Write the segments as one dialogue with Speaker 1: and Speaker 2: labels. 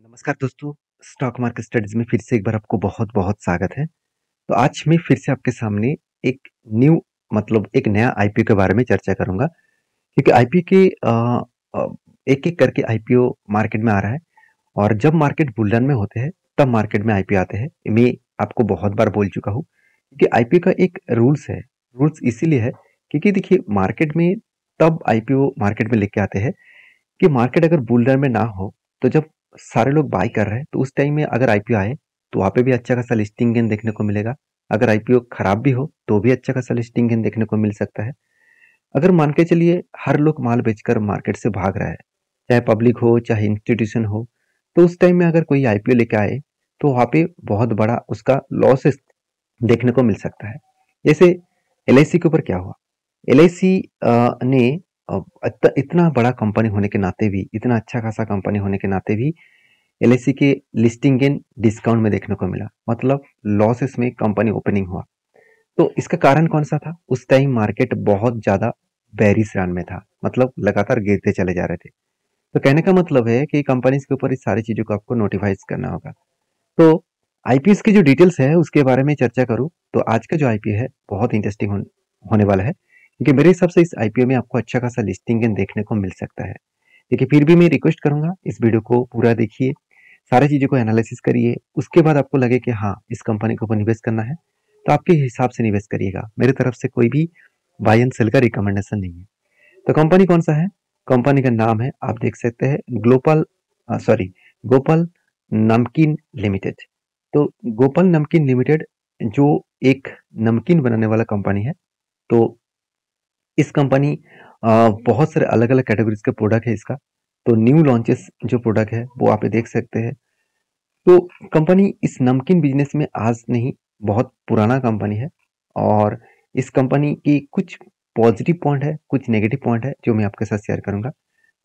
Speaker 1: नमस्कार दोस्तों, stock market studies में फिर से एक बार आपको बहुत-बहुत स्वागत है। तो आज मैं फिर से आपके सामने एक न्यू एक नया आईपीओ के बारे में चर्चा करूँगा क्योंकि आईपीओ के एक-एक करके आईपीओ मार्केट में आ रहा है और जब मार्केट बुल रन में होते हैं, तब मार्केट में आईपीओ आते हैं। मैं आपको बहुत बार बोल चुका हूँ कि आईपीओ का एक रूल्स है। रूल्स इसीलिए है क्योंकि देखिए मार्केट में तब आईपीओ मार्केट में लेके आते हैं कि मार्केट अगर बुल रन में ना हो, तो जब सारे लोग बाय कर रहे हैं, तो उस टाइम में अगर आईपीओ आए, तो वहाँ पे भी अच्छा खासा लिस्टिंग गेन देखने को मिलेगा। अगर आईपीओ खराब भी हो, तो भी अच्छा खासा लिस्टिंग गेन देखने को मिल सकता है। अगर मान के चलिए हर लोग माल बेचकर मार्केट से भाग रहा है, चाहे पब्लिक हो, चाहे इंस्टीट्यूशन हो, तो उस टाइम में अगर कोई आईपीओ लेके आए, तो वहाँ पे बहुत बड़ा उसका लॉसेस देखने को मिल सकता है। जैसे एलआईसी के ऊपर क्या हुआ? एलआईसी ने इतना बड़ा कंपनी होने के नाते भी, इतना अच्छा खासा कंपनी होने के नाते भी एलआईसी के लिस्टिंग गेन डिस्काउंट में देखने को मिला। मतलब लॉसेस में कंपनी ओपनिंग हुआ। तो इसका कारण कौन सा था? उस टाइम मार्केट बहुत ज्यादा बेरिश रन में था, मतलब लगातार गिरते चले जा रहे थे। तो कहने का मतलब है कि कंपनीज के ऊपर इस सारी चीजों को आपको नोटिफाइज करना होगा। तो आईपीएस की जो डिटेल्स है उसके बारे में चर्चा करूं तो आज का जो आईपीओ है बहुत इंटरेस्टिंग होने वाला है क्योंकि मेरे हिसाब से इस आईपीओ में आपको अच्छा खासा लिस्टिंग गेन देखने को मिल सकता है। देखिए फिर भी मैं रिक्वेस्ट करूंगा इस वीडियो को पूरा देखिए, सारी चीजों को एनालिसिस करिए, उसके बाद आपको लगे कि हाँ इस कंपनी के ऊपर निवेश करना है तो आपके हिसाब से निवेश करिएगा। मेरी तरफ से कोई भी बाय एंड सेल का रिकमेंडेशन नहीं है। तो कंपनी कौन सा है? कंपनी का नाम है, आप देख सकते हैं, गोपाल नमकीन लिमिटेड। तो गोपाल नमकीन लिमिटेड जो एक नमकीन बनाने वाला कंपनी है। तो इस कंपनी बहुत सारे अलग अलग कैटेगरीज के प्रोडक्ट है इसका। तो न्यू लॉन्चेस जो प्रोडक्ट है वो आप देख सकते हैं। तो कंपनी इस नमकीन बिजनेस में आज नहीं, बहुत पुराना कंपनी है और इस कंपनी की कुछ पॉजिटिव पॉइंट है, कुछ नेगेटिव पॉइंट है जो मैं आपके साथ शेयर करूंगा।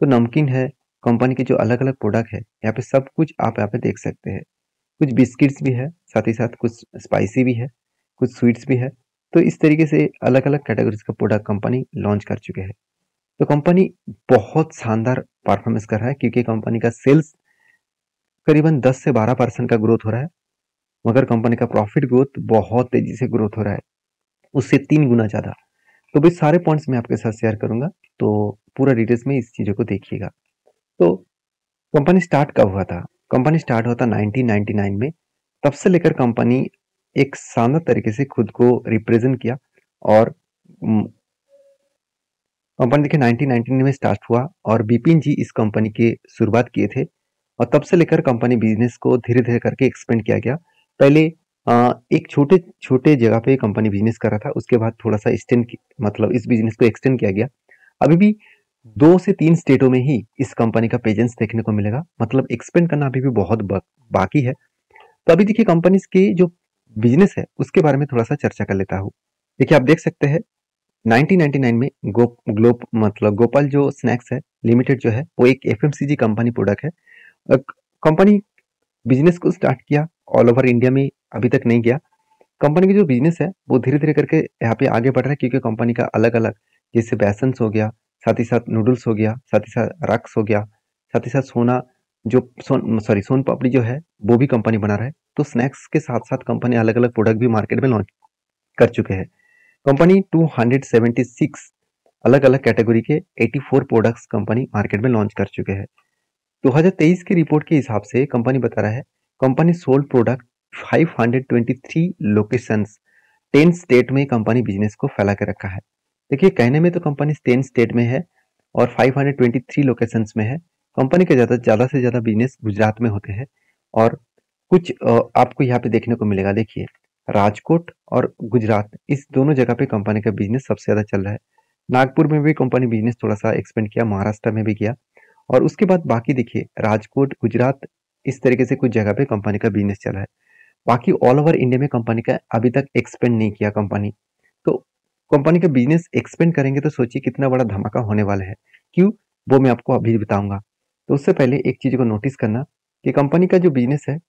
Speaker 1: तो नमकीन है, कंपनी के जो अलग अलग प्रोडक्ट है यहाँ पे सब कुछ आप यहाँ पे देख सकते हैं। कुछ बिस्किट्स भी है, साथ ही साथ कुछ स्पाइसी भी है, कुछ स्वीट्स भी है। तो इस तरीके से अलग अलग कैटेगरीज का प्रोडक्ट कंपनी लॉन्च कर चुके हैं। तो कंपनी बहुत शानदार परफॉर्मेंस कर रहा है क्योंकि कंपनी का सेल्स करीबन 10 से 12% का ग्रोथ हो रहा है, मगर कंपनी का प्रॉफिट ग्रोथ बहुत तेजी से ग्रोथ हो रहा है, उससे 3 गुना ज्यादा। तो भाई सारे पॉइंट्स मैं आपके साथ शेयर करूंगा, तो पूरा डिटेल्स में इस चीजों को देखिएगा। तो कंपनी स्टार्ट कब हुआ था? कंपनी स्टार्ट हुआ था 1999 में। तब से लेकर कंपनी एक शानदार तरीके से खुद को रिप्रेजेंट किया और कंपनी देखिए 1999 में स्टार्ट हुआ और बिपिन जी इस कंपनी की शुरुआत किए थे और तब से लेकर कंपनी बिजनेस को धीरे धीरे करके एक्सपेंड किया गया। पहले एक छोटे छोटे जगह पे कंपनी बिजनेस कर रहा था, उसके बाद थोड़ा सा इस बिजनेस को एक्सटेंड किया गया। अभी भी 2 से 3 स्टेटों में ही इस कंपनी का प्रेजेंस देखने को मिलेगा, मतलब एक्सपेंड करना अभी भी बहुत बाकी है। तो अभी देखिए कंपनी के जो बिजनेस है उसके बारे में थोड़ा सा चर्चा कर लेता हूँ। देखिए आप देख सकते हैं 1999 में गोपाल जो स्नैक्स है लिमिटेड जो है वो एक एफएमसीजी कंपनी प्रोडक्ट है। कंपनी बिजनेस को स्टार्ट किया, ऑल ओवर इंडिया में अभी तक नहीं गया। कंपनी की जो बिजनेस है वो धीरे धीरे करके यहाँ पे आगे बढ़ रहा है क्योंकि कंपनी का अलग अलग, जैसे बेसन्स हो गया, साथ ही साथ नूडल्स हो गया, साथ ही साथ रक्स हो गया, साथ ही साथ सोन पापड़ी जो है वो भी कंपनी बना रहा है। तो स्नैक्स के साथ साथ कंपनी अलग अलग प्रोडक्ट भी मार्केट में लॉन्च कर चुके हैं। कंपनी 276 अलग अलग कैटेगरी के 84 प्रोडक्ट्स कंपनी मार्केट में लॉन्च कर चुके हैं। 2023 की रिपोर्ट के हिसाब से कंपनी बता रहा है company sold product 523 locations, 10 state में कंपनी बिजनेस को फैला के रखा है। देखिए कहने में तो कंपनी 10 स्टेट में है और 523 लोकेशंस में है। कंपनी का ज्यादा से ज्यादा बिजनेस गुजरात में होते हैं और कुछ आपको यहाँ पे देखने को मिलेगा। देखिए राजकोट और गुजरात, इस दोनों जगह पे कंपनी का बिजनेस सबसे ज्यादा चल रहा है। नागपुर में भी कंपनी बिजनेस थोड़ा सा एक्सपेंड किया, महाराष्ट्र में भी किया और उसके बाद बाकी देखिए राजकोट, गुजरात, इस तरीके से कुछ जगह पे कंपनी का बिजनेस चल रहा है। बाकी ऑल ओवर इंडिया में कंपनी का अभी तक एक्सपेंड नहीं किया कंपनी। तो कंपनी का बिजनेस एक्सपेंड करेंगे तो सोचिए कितना बड़ा धमाका होने वाला है। क्यों, वो मैं आपको अभी बताऊंगा। तो उससे पहले एक चीज को नोटिस करना कि कंपनी का जो बिजनेस है,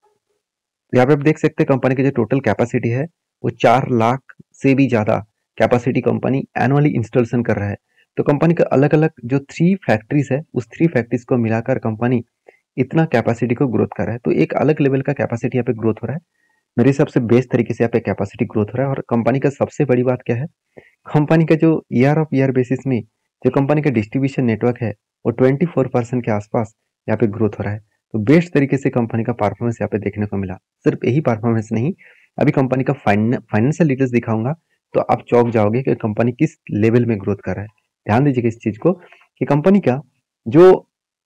Speaker 1: यहाँ पे आप देख सकते हैं कंपनी की जो टोटल कैपेसिटी है वो 4 लाख से भी ज्यादा कैपेसिटी कंपनी एनुअली इंस्टॉलेशन कर रहा है। तो कंपनी का अलग अलग जो 3 फैक्ट्रीज है उस 3 फैक्ट्रीज को मिलाकर कंपनी इतना कैपेसिटी को ग्रोथ कर रहा है, तो एक अलग लेवल का कैपेसिटी यहाँ पे ग्रोथ हो रहा है। मेरे हिसाब से बेस्ट तरीके से यहाँ पे कैपेसिटी ग्रोथ हो रहा है। और कंपनी का सबसे बड़ी बात क्या है, कंपनी का जो ईयर ऑफ ईयर बेसिस में जो कंपनी का डिस्ट्रीब्यूशन नेटवर्क है वो 24% के आसपास यहाँ पे ग्रोथ हो रहा है। तो बेस्ट तरीके से कंपनी का परफॉर्मेंस यहाँ पे देखने को मिला। सिर्फ यही परफॉर्मेंस नहीं, अभी कंपनी का फाइनेंशियल डिटेल्स दिखाऊंगा तो आप चौंक जाओगे कि कंपनी किस लेवल में ग्रोथ कर रहा है। ध्यान दीजिएगा इस चीज को कि कंपनी का जो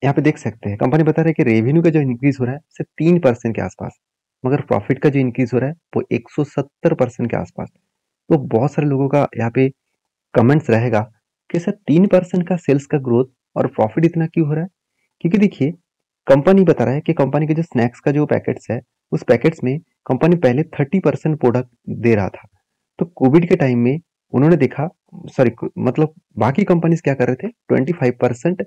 Speaker 1: यहाँ पे देख सकते हैं, कंपनी बता रहा है कि रेवेन्यू का जो इंक्रीज हो रहा है सिर्फ 3% के आसपास, मगर प्रॉफिट का जो इंक्रीज हो रहा है वो 170% के आसपास। तो बहुत सारे लोगों का यहाँ पे कमेंट्स रहेगा कि सर 3% का सेल्स का ग्रोथ और प्रॉफिट इतना क्यों हो रहा है। क्योंकि देखिए कंपनी बता रहा है कि कंपनी के जो स्नैक्स का जो पैकेट्स है उस पैकेट्स में कंपनी पहले 30% प्रोडक्ट दे रहा था। तो कोविड के टाइम में उन्होंने देखा, सॉरी मतलब बाकी कंपनीज क्या कर रहे थे, 25%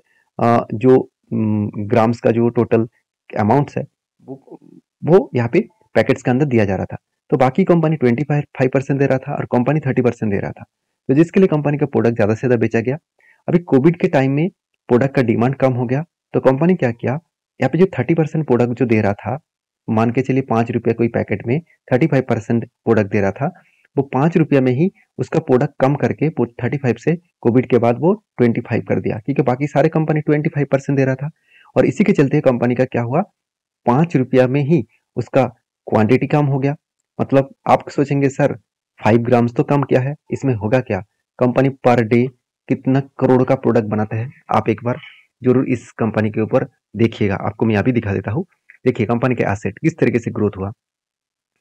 Speaker 1: जो ग्राम्स का जो टोटल अमाउंट्स है वो यहाँ पे पैकेट्स के अंदर दिया जा रहा था। तो बाकी कंपनी 25% दे रहा था और कंपनी 30% दे रहा था, तो जिसके लिए कंपनी का प्रोडक्ट ज्यादा से ज्यादा बेचा गया। अभी कोविड के टाइम में प्रोडक्ट का डिमांड कम हो गया, तो कंपनी क्या किया, यहाँ पे जो 30% प्रोडक्ट जो दे रहा था, मान के चलिए 5 रुपये कोई पैकेट में 35% प्रोडक्ट दे रहा था, वो 5 रुपये में ही उसका प्रोडक्ट कम करके 35 से कोविड के बाद वो 25 कर दिया, क्योंकि बाकी सारे कंपनी 25% दे रहा था। और इसी के चलते कंपनी का क्या हुआ, 5 रुपया में ही उसका क्वांटिटी कम हो गया। मतलब आप सोचेंगे सर 5 ग्राम्स तो कम क्या है, इसमें होगा क्या, कंपनी पर डे कितना करोड़ का प्रोडक्ट बनाता है। आप एक बार जरूर इस कंपनी के ऊपर देखिएगा, आपको मैं यहाँ भी दिखा देता हूँ। देखिए कंपनी का एसेट किस तरीके से ग्रोथ हुआ।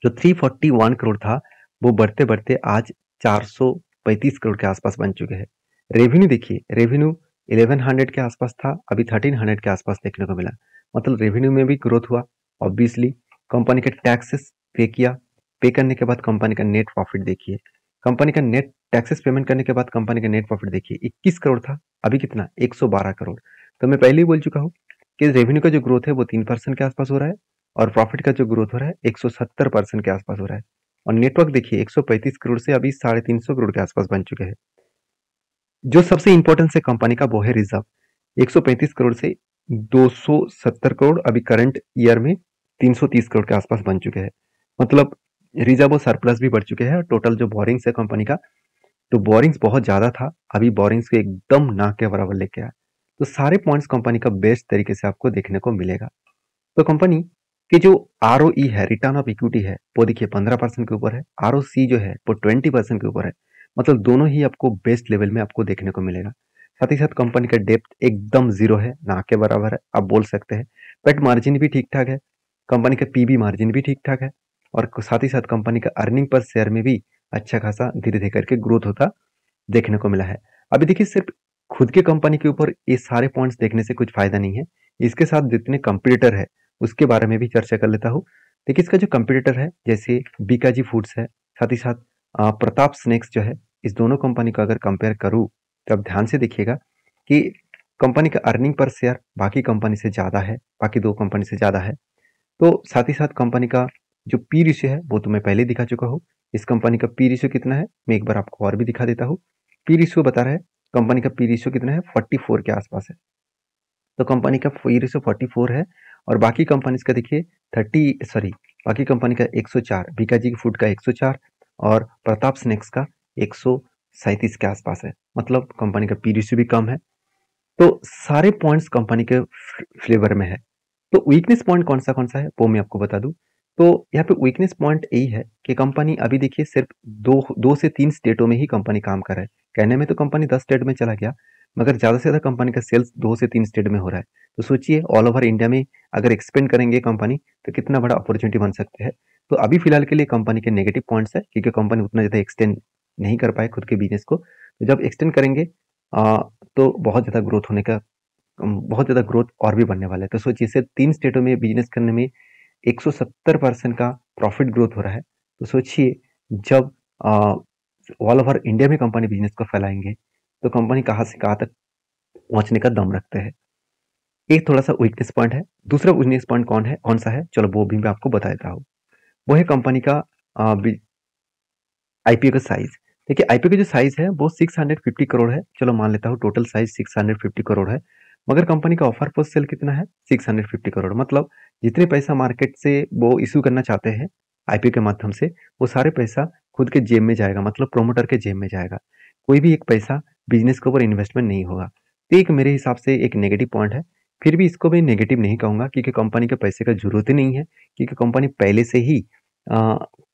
Speaker 1: जो 341 करोड़ था वो बढ़ते बढ़ते आज 435 करोड़ के आसपास बन चुके हैं। रेवेन्यू देखिए, रेवेन्यू 1100 के आसपास था, अभी 1300 के आसपास देखने को मिला। मतलब रेवेन्यू में भी ग्रोथ हुआ। ऑब्वियसली कंपनी के टैक्सेस पे किया, पे करने के बाद कंपनी का नेट प्रॉफिट देखिए, कंपनी का नेट टैक्सेस पेमेंट करने के बाद कंपनी का नेट प्रॉफिट देखिए 21 करोड़ था, अभी कितना 112 करोड़। तो मैं पहले ही बोल चुका हूँ कि रेवेन्यू का जो ग्रोथ है वो 3% के आसपास हो रहा है और प्रॉफिट का जो ग्रोथ हो रहा है 170% के आसपास हो रहा है। और नेटवर्क देखिए 135 करोड़ से अभी 350 करोड़ के आसपास बन चुके हैं। जो सबसे इंपॉर्टेंट है कंपनी का वो है रिजर्व, 135 करोड़ से 270 करोड़ अभी करंट ईयर में 330 करोड़ के आसपास बन चुके हैं। मतलब रिजर्व और सरप्लस भी बढ़ चुके हैं। और टोटल जो बोरिंग्स है कंपनी का, तो बोरिंग्स बहुत ज्यादा था, अभी बोरिंग्स को एकदम ना के बराबर लेके आया। तो सारे पॉइंट्स कंपनी का बेस्ट तरीके से आपको देखने को मिलेगा। तो कंपनी की जो ROE है, रिटर्न ऑफ इक्विटी है, वो देखिए 15% के ऊपर है। ROC जो है वो 20% के ऊपर है। मतलब दोनों ही आपको बेस्ट लेवल में आपको देखने को मिलेगा। साथ ही साथ कंपनी का डेप्थ एकदम जीरो है, ना के बराबर है आप बोल सकते हैं। पेट मार्जिन भी ठीक ठाक है, कंपनी का PB मार्जिन भी ठीक ठाक है। और साथ ही साथ कंपनी का अर्निंग पर शेयर में भी अच्छा खासा धीरे धीरे करके ग्रोथ होता देखने को मिला है। अभी देखिए सिर्फ खुद के कंपनी के ऊपर ये सारे पॉइंट्स देखने से कुछ फायदा नहीं है, इसके साथ जितने कंपटीटर है उसके बारे में भी चर्चा कर लेता हूँ। देखिए इसका जो कंपटीटर है जैसे बीकाजी फूड्स है, साथ ही साथ प्रताप स्नैक्स जो है, इस दोनों कंपनी को अगर कंपेयर करूँ तो आप ध्यान से देखिएगा कि कंपनी का अर्निंग पर शेयर बाकी कंपनी से ज़्यादा है, बाकी दो कंपनी से ज़्यादा है। तो साथ ही साथ कंपनी का जो पी रेशियो है वो तो मैं पहले दिखा चुका हूँ। इस कंपनी का पी रेशियो कितना है मैं एक बार आपको और भी दिखा देता हूँ। पी रेशियो बता रहा है, कंपनी का पी रेशियो कितना है 44 के आसपास है। तो कंपनी का पी रेशियो 44 है और बाकी कंपनी का देखिए 30 सॉरी बाकी कंपनी का 104, बीकाजी फूड का 104 और प्रताप स्नैक्स का 137 के आसपास है। मतलब कंपनी का पी रेशियो भी कम है। तो सारे पॉइंट्स कंपनी के फ्लेवर में है। तो वीकनेस पॉइंट कौन सा है वो मैं आपको बता दूं। तो यहाँ पे वीकनेस पॉइंट यही है कि कंपनी अभी देखिए सिर्फ दो से तीन स्टेटों में ही कंपनी काम कर रहा है। कहने में तो कंपनी 10 स्टेट में चला गया, मगर ज्यादा से ज्यादा कंपनी का सेल्स 2 से 3 स्टेट में हो रहा है। तो सोचिए ऑल ओवर इंडिया में अगर एक्सपेंड करेंगे कंपनी तो कितना बड़ा अपॉर्चुनिटी बन सकते हैं। तो अभी फिलहाल के लिए कंपनी के नेगेटिव पॉइंट्स है क्योंकि कंपनी उतना ज्यादा एक्सटेंड नहीं कर पाए खुद के बिजनेस को। तो जब एक्सटेंड करेंगे तो बहुत ज्यादा ग्रोथ और भी बढ़ने वाला है। तो सोचिए सिर्फ 3 स्टेटों में बिजनेस करने में 170% का प्रॉफिट ग्रोथ हो रहा है। तो सोचिए जब ऑल ओवर इंडिया में कंपनी बिजनेस को फैलाएंगे तो कंपनी कहाँ से कहाँ तक पहुंचने का दम रखते हैं। एक थोड़ा सा वीकनेस पॉइंट है। दूसरा वीकनेस पॉइंट कौन सा है, चलो वो भी मैं आपको बता देता हूँ। वो है कंपनी का IPO का साइज। देखिए IPO का जो साइज है वो 650 करोड़ है। चलो मान लेता हूँ टोटल साइज 650 करोड़ है, मगर कंपनी का ऑफर पोस्ट सेल कितना है 650 करोड़। मतलब जितने पैसा मार्केट से वो इशू करना चाहते हैं आईपीओ के माध्यम से, वो सारे पैसा खुद के जेब में जाएगा, मतलब प्रोमोटर के जेब में जाएगा। कोई भी एक पैसा बिजनेस के ऊपर इन्वेस्टमेंट नहीं होगा। तो एक मेरे हिसाब से एक नेगेटिव पॉइंट है। फिर भी इसको मैं नेगेटिव नहीं कहूंगा, क्योंकि कंपनी के पैसे का जरूरत ही नहीं है, क्योंकि कंपनी पहले से ही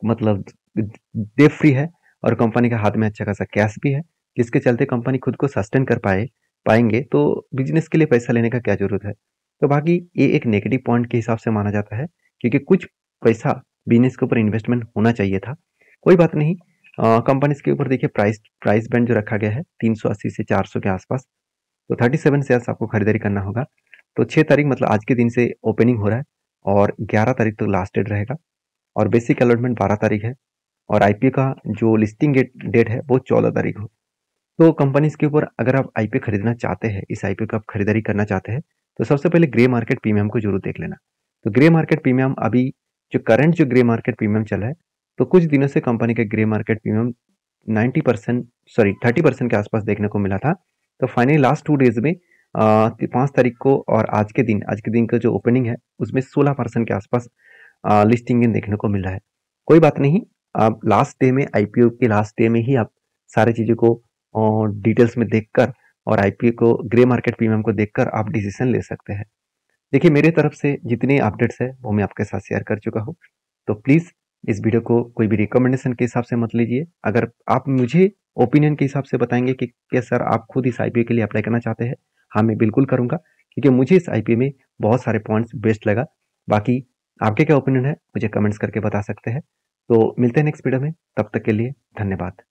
Speaker 1: मतलब डेट फ्री है और कंपनी के हाथ में अच्छा खासा कैश भी है, जिसके चलते कंपनी खुद को सस्टेन कर पाएंगे। तो बिजनेस के लिए पैसा लेने का क्या जरूरत है। तो बाकी ये एक नेगेटिव पॉइंट के हिसाब से माना जाता है, क्योंकि कुछ पैसा बिजनेस के ऊपर इन्वेस्टमेंट होना चाहिए था। कोई बात नहीं। कंपनी के ऊपर देखिए प्राइस बैंड जो रखा गया है 380 से 400 के आसपास। तो 37 शेयर्स आपको खरीदारी करना होगा। तो 6 तारीख मतलब आज के दिन से ओपनिंग हो रहा है और 11 तारीख तक लास्ट डेट रहेगा और बेसिक अलॉटमेंट 12 तारीख है और आईपीओ का जो लिस्टिंग डेट है वो 14 तारीख हो। तो कंपनीज के ऊपर अगर आप आईपीओ खरीदना चाहते हैं, इस आईपीओ का आप खरीदारी करना चाहते हैं, तो सबसे पहले ग्रे मार्केट प्रीमियम को जरूर देख लेना। तो ग्रे मार्केट प्रीमियम अभी जो ग्रे मार्केट प्रीमियम चला है, तो कुछ दिनों से कंपनी का ग्रे मार्केट प्रीमियम 90% सॉरी 30% के आसपास देखने को मिला था। तो फाइनली लास्ट 2 डेज में 5 तारीख को और आज के दिन का जो ओपनिंग है उसमें 16% के आसपास लिस्टिंग देखने को मिल रहा है। कोई बात नहीं, आप लास्ट डे में आईपीओ के लास्ट डे में ही आप सारी चीज़ों को और डिटेल्स में देखकर और आईपीओ को ग्रे मार्केट प्रीमियम को देखकर आप डिसीजन ले सकते हैं। देखिए मेरे तरफ से जितने अपडेट्स है वो मैं आपके साथ शेयर कर चुका हूँ। तो प्लीज़ इस वीडियो को कोई भी रिकमेंडेशन के हिसाब से मत लीजिए। अगर आप मुझे ओपिनियन के हिसाब से बताएंगे कि क्या सर आप खुद इस आईपीओ के लिए अप्लाई करना चाहते हैं, हाँ मैं बिल्कुल करूँगा, क्योंकि मुझे इस आईपीओ में बहुत सारे पॉइंट्स बेस्ट लगा। बाकी आपके क्या ओपिनियन है मुझे कमेंट्स करके बता सकते हैं। तो मिलते हैं नेक्स्ट वीडियो में, तब तक के लिए धन्यवाद।